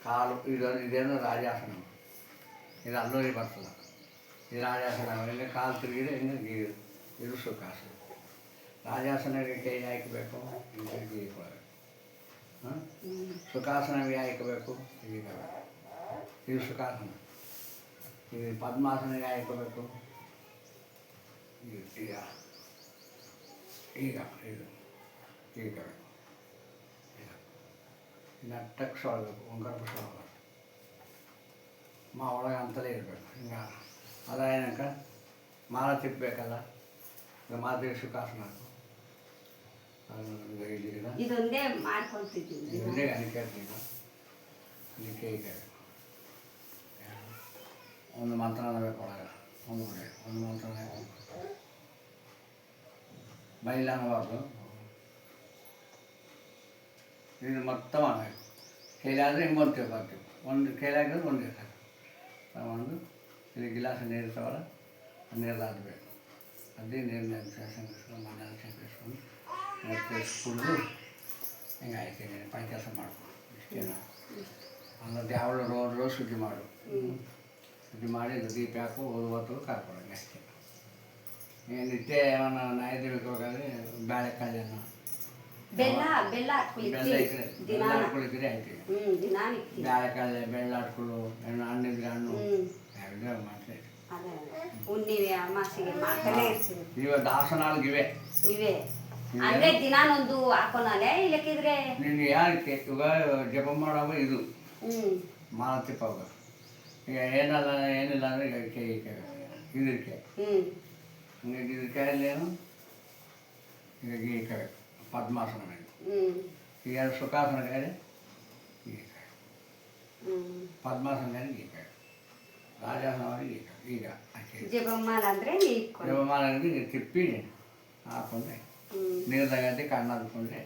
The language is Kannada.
ಕಾಲು ಇದೇನು ರಾಜಾಸನ, ಇದು ಅಲ್ಲೂರಿ ಬರ್ತದೆ. ಇದು ರಾಜಾಸನ ಆಮೇಲೆ ಕಾಲು ತಿರುಗಿದ್ರೆ ಹಿಂಗೆ ಇದು ಸುಖಾಸನ. ರಾಜಾಸನಗೆ ಕೈ ಹಾಕಬೇಕು, ಈಗ ಗೀಕೊಳ್ಬೇಕು. ಸುಖಾಸನಗೆ ಹಾಕಬೇಕು, ಈಗ ಇದು ಸುಖಾಸನ. ಇದು ಪದ್ಮಾಸನಗೆ ಹಾಕಬೇಕು, ಈಗ ಈಗ ಇದು ಈಗ ನೆಟ್ಟಕ್ಕೆ ಸೊಳ್ಬೇಕು, ಒಂಗರ್ಭ ಸೊಳ್ಬೇಕು. ಒಳಗೆ ಅಂತಲೇ ಇರಬೇಕು. ಹಿಂಗೆ ಅದೇನಕ ಮಾಲ ತಿಪ್ಪಬೇಕಲ್ಲ, ಈಗ ಮಾತಿಗೆ ಸುಖಾಸನ ಹಾಕು. ಇದೊಂದೇ ಮಾಡ್ಕೊತಿದ್ದೀವಿ. ಇದೊಂದೇ ಅನಿಕೇತೀಗ ಅನಿಕೆ ಈಗ ಒಂದು ಮಂತ್ರ ಅನ್ನಬೇಕು ಒಳಗೆ, ಒಂದು ಕಡೆ ಒಂದು ಮಂತ್ರ ಮೈಲ ಅನ್ನಬಾರ್ದು. ಇದು ಮೊತ್ತ ಮಾಡಬೇಕು. ಕೈಲಾದರೆ ಹಿಂಗೆ ಬರ್ತೀವಿ, ಒಂದು ಕೈಲಾಗಿದ್ರೆ ಒಂದು ಇರ್ತದೆ. ತಗೊಂಡು ಇಲ್ಲಿ ಗಿಲಾಸ ನೀರು ಇರ್ತಾವಲ್ಲ, ನೀರು ಹಾಕಬೇಕು. ಅದೇ ನೀರಿನ ಶಂಕರಿಸ್ಕೊಂಡು ಮನೆಯಲ್ಲಿ ಶಂಕರಿಸ್ಕೊಂಡು ಕುಡಿದು ಹಿಂಗೆ ಆಯ್ತು. ಪೈ ಕೆಲಸ ಮಾಡ್ಕೊಂಡು ಇಷ್ಟೇನು ಅನ್ನೋದು ಯಾವಳು ರೋಜ್ ಶುದ್ಧಿ ಮಾಡು. ಶುದ್ಧಿ ಮಾಡಿ ದೀಪ ಹಾಕು, ಓದುವತ್ತು ಕರ್ಕೊಳ್ಳೋದು ಅಷ್ಟೇ. ನಿತ್ಯ ಅವನ ನೈವೇದ್ಯ ಬೇಕಾದ್ರೆ ಬೇಳೆಕಾಳನ್ನು ಬೆಲ್ಲ ಬೆಲ್ಲ ಹಾಕ್ಕೊಳಿದ್ರೆ ಆಯ್ತು. ಬೇಳೆಕಾಳೆ, ಬೆಲ್ಲ ಹಾಕ್ಕೊಳ್ಳು, ಹಣ್ಣಿದ್ರೆ ಹಣ್ಣು ಮಾಡ್ತಾ ಹುಣ್ಣಿಮೆ ಅಮಾಸಿಗೆ ಮಾಡ್ತಾನೆ ಇರ್ತೀವಿ. ಇವಾಗ ದಾಸನಾಲ್ಗೆ ಇವೆ ಅಂದ್ರೆ ದಿನಾನೊಂದು ಹಾಕೋನಲ್ಲ. ಇಲ್ಲಕ್ಕಿದ್ರೆ ನಿನ್ಗೆ ಯಾಕೆ ಇವಾಗ ಜಪ ಮಾಡೋ ಇದು ಮಾಲತಿಪ್ಪ ಅವಾಗ ಈಗ ಏನಿಲ್ಲ ಅಂದರೆ ಈಗ ಕೈ ಇದಕ್ಕೆ ಹಿಂಗೆ ಇದಕ್ಕಾಯಲ್ಲಿ ಏನು ಈಗ ಗೀಕಬೇಕು. ಪದ್ಮಾಸನ ಈಗ ಸುಖಾಸನ ಕಾಯಿ ಗೀಕ, ಪದ್ಮಾಸನ ಕಾಯಿ ಗೀಕ, ರಾಜಾಸನ ಈಗ ಜಪಮಾಲ ಅಂದರೆ ಜಪಮಾಲ ತಿಪ್ಪಿ ಹಾಕೊಂಡೆ ನೀರ್ದಾಗಂತೆ ಕಣ್ಣು ಹಾಕೊಂಡ್ರೆ